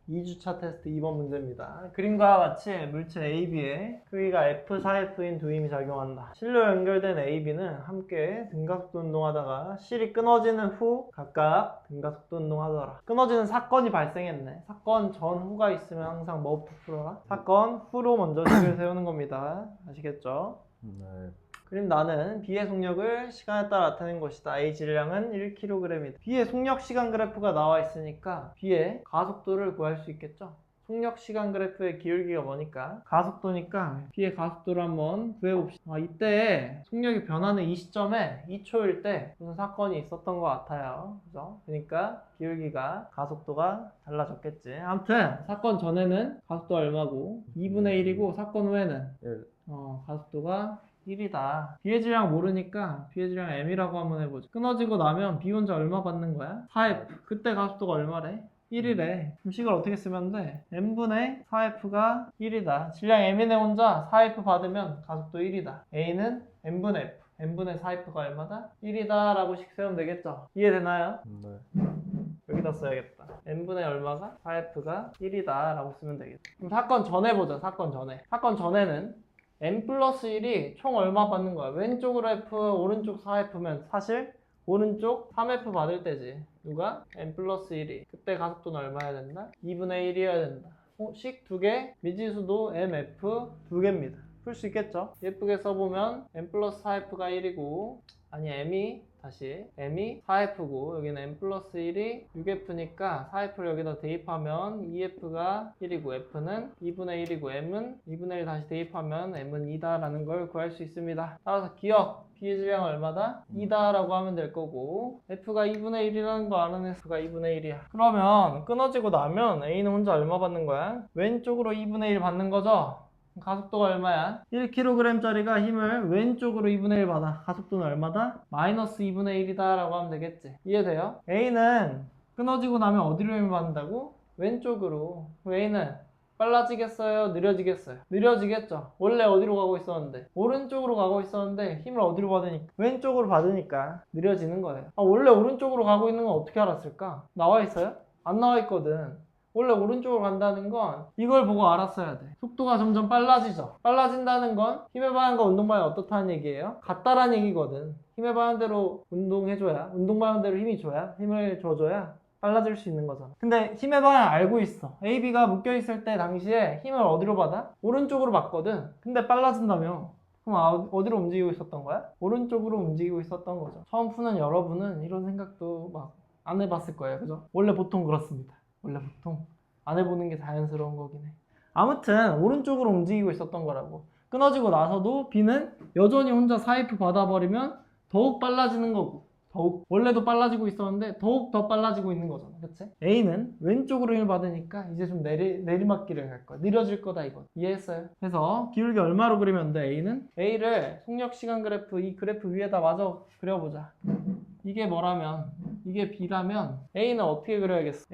2주차 테스트 2번 문제입니다. 그림과 같이 물체 AB의 크기가 F4F인 두 힘이 작용한다. 실로 연결된 AB는 함께 등가속도 운동하다가 실이 끊어지는 후 각각 등가속도 운동하더라. 끊어지는 사건이 발생했네. 사건 전 후가 있으면 항상 뭐부터 풀어라? 사건 후로 먼저 식을 세우는 겁니다. 아시겠죠? 네. 그럼 나는 B의 속력을 시간에 따라 나타낸 것이다. A 질량은 1kg이다. B의 속력 시간 그래프가 나와 있으니까 B의 가속도를 구할 수 있겠죠? 속력 시간 그래프의 기울기가 뭐니까? 가속도니까 B의 가속도를 한번 구해봅시다. 이때 속력이 변하는 이 시점에 2초일 때 무슨 사건이 있었던 것 같아요. 그죠? 그러니까 기울기가 가속도가 달라졌겠지. 아무튼 사건 전에는 가속도가 얼마고 2분의 1이고 사건 후에는 1. 가속도가 1이다. B의 질량 모르니까 B의 질량 M이라고 한번 해보자. 끊어지고 나면 B 혼자 얼마 받는 거야? 4F. 그때 가속도가 얼마래? 1이래. 그럼 식을 어떻게 쓰면 돼? M분의 4F가 1이다. 질량 M이네 혼자 4F 받으면 가속도 1이다. A는 M분의 F. M분의 4F가 얼마다? 1이다 라고 식 세우면 되겠죠? 이해되나요? 네. 여기다 써야겠다. N분의 얼마가? 4F가 1이다 라고 쓰면 되겠다. 그럼 사건 전에 보자. 사건 전에. 사건 전에는 n 플러스 1이 총 얼마 받는 거야? 왼쪽으로 F, 오른쪽 4F면 사실 오른쪽 3F 받을 때지. 누가? n 플러스 1이. 그때 가속도는 얼마여야 된다? 2분의 1이어야 된다. 식 두 개, 미지수도 MF 두 개입니다. 풀 수 있겠죠? 예쁘게 써보면 n 플러스 4F가 1이고 아니 M이 4F고 여기는 n 플러스 1이 6F니까 4F를 여기다 대입하면 2F가 1이고 F는 2분의 1이고 M은 2분의 1 다시 대입하면 M은 2다 라는 걸 구할 수 있습니다. 따라서 기억! B의 질량은 얼마다? 2다 라고 하면 될 거고 F가 2분의 1이라는 거 아는 F가 2분의 1이야. 그러면 끊어지고 나면 A는 혼자 얼마 받는 거야? 왼쪽으로 2분의 1 받는 거죠? 가속도가 얼마야? 1kg짜리가 힘을 왼쪽으로 2분의 1 받아. 가속도는 얼마다? 마이너스 2분의 1이다 라고 하면 되겠지. 이해돼요? A는 끊어지고 나면 어디로 힘을 받는다고? 왼쪽으로. A는 빨라지겠어요? 느려지겠어요? 느려지겠죠? 원래 어디로 가고 있었는데? 오른쪽으로 가고 있었는데 힘을 어디로 받으니까? 왼쪽으로 받으니까 느려지는 거예요. 원래 오른쪽으로 가고 있는 건 어떻게 알았을까? 나와 있어요? 안 나와 있거든. 원래 오른쪽으로 간다는 건 이걸 보고 알았어야 돼. 속도가 점점 빨라지죠. 빨라진다는 건 힘의 방향과 운동 방향이 어떻다는 얘기예요? 같다라는 얘기거든. 힘의 방향대로 운동해줘야, 운동 방향대로 힘이 줘야, 힘을 줘줘야 빨라질 수 있는 거잖아. 근데 힘의 방향 알고 있어. AB가 묶여있을 때 당시에 힘을 어디로 받아? 오른쪽으로 받거든. 근데 빨라진다며. 그럼 어디로 움직이고 있었던 거야? 오른쪽으로 움직이고 있었던 거죠. 처음 푸는 여러분은 이런 생각도 막 안 해봤을 거예요. 그죠? 원래 보통 그렇습니다. 원래 보통 안 해보는 게 자연스러운 거긴 해. 아무튼 오른쪽으로 움직이고 있었던 거라고. 끊어지고 나서도 B는 여전히 혼자 4F 받아버리면 더욱 빨라지는 거고 더욱 원래도 빨라지고 있었는데 더욱 더 빨라지고 있는 거잖아. 그치? A는 왼쪽으로 힘을 받으니까 이제 좀 내리막길을 갈 거야. 느려질 거다 이거. 이해했어요? 그래서 기울기 얼마로 그리면 돼? A를 속력 시간 그래프 이 그래프 위에다 마저 그려보자. 이게 뭐라면 이게 B라면 A는 어떻게 그려야겠어?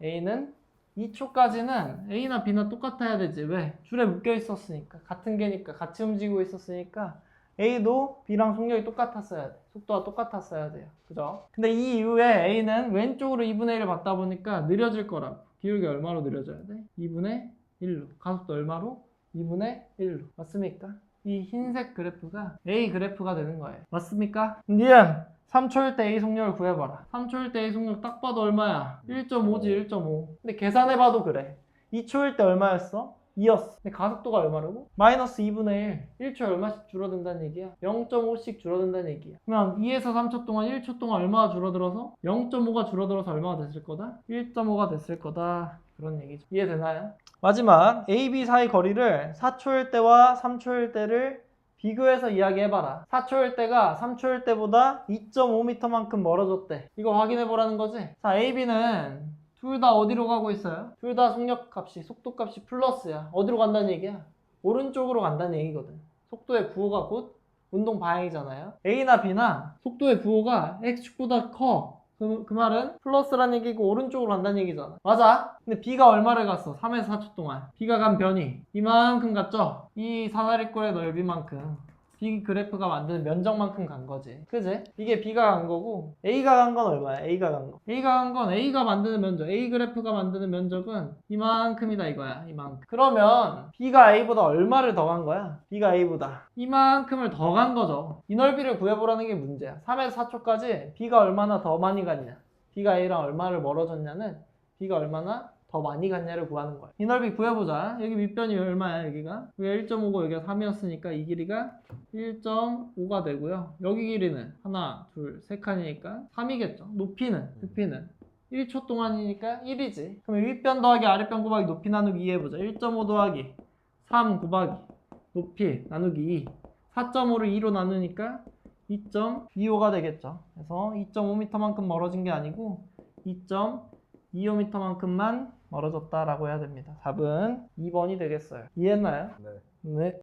A는 2초까지는 A나 B나 똑같아야 되지. 왜? 줄에 묶여 있었으니까. 같은 개니까. 같이 움직이고 있었으니까 A도 B랑 속력이 똑같았어야 돼. 속도가 똑같았어야 돼요. 그죠? 근데 이 이후에 A는 왼쪽으로 2분의 1을 받다 보니까 느려질 거라고. 기울기 얼마로 느려져야 돼? 2분의 1로. 가속도 얼마로? 2분의 1로. 맞습니까? 이 흰색 그래프가 A 그래프가 되는 거예요. 맞습니까? 니은 3초일 때 A 속력을 구해봐라. 3초일 때 A 속력 딱 봐도 얼마야? 1.5지 1.5. 근데 계산해봐도 그래. 2초일 때 얼마였어? 2였어. 근데 가속도가 얼마라고? 마이너스 2분의 1. 1초에 얼마씩 줄어든다는 얘기야? 0.5씩 줄어든다는 얘기야. 그러면 2에서 3초 동안 1초 동안 얼마가 줄어들어서? 0.5가 줄어들어서 얼마가 됐을 거다? 1.5가 됐을 거다. 그런 얘기죠. 이해되나요? 마지막 A, B 사이 거리를 4초일 때와 3초일 때를 비교해서 이야기해봐라. 4초일 때가 3초일 때보다 2.5m만큼 멀어졌대. 이거 확인해보라는 거지? 자, A, B는 둘 다 어디로 가고 있어요? 둘 다 속력값이, 속도값이 플러스야. 어디로 간다는 얘기야? 오른쪽으로 간다는 얘기거든. 속도의 부호가 곧 운동 방향이잖아요. A나 B나 속도의 부호가 X축보다 커. 그 말은 플러스란 얘기고 오른쪽으로 간다는 얘기잖아. 맞아. 근데 B가 얼마를 갔어? 3에서 4초 동안. B가 간 변이 이만큼 갔죠? 이 사다리꼴의 넓이만큼. B 그래프가 만드는 면적만큼 간 거지. 그지? 이게 B가 간 거고 A가 간 건 얼마야? A가 간 거. A가 간 건 A가 만드는 면적. A 그래프가 만드는 면적은 이만큼이다 이거야. 이만큼. 그러면 B가 A보다 얼마를 더 간 거야? B가 A보다 이만큼을 더 간 거죠. 이 넓이를 구해보라는 게 문제야. 3에서 4초까지 B가 얼마나 더 많이 갔냐. B가 A랑 얼마를 멀어졌냐는 B가 얼마나 더 많이 갔냐를 구하는 거야. 이 넓이 구해보자. 여기 밑변이 얼마야 여기가? 여기가 1.5고 여기가 3이었으니까 이 길이가 1.5가 되고요. 여기 길이는 하나, 둘, 세 칸이니까 3이겠죠. 높이는 1초 동안이니까 1이지. 그럼 윗변 더하기 아랫변 곱하기 높이 나누기 2 해보자. 1.5 더하기 3 곱하기 높이 나누기 2. 4.5를 2로 나누니까 2.25가 되겠죠. 그래서 2.5m만큼 멀어진 게 아니고 2.25m만큼만 멀어졌다라고 해야 됩니다. 답은 2번이 되겠어요. 이해했나요? 네. 네.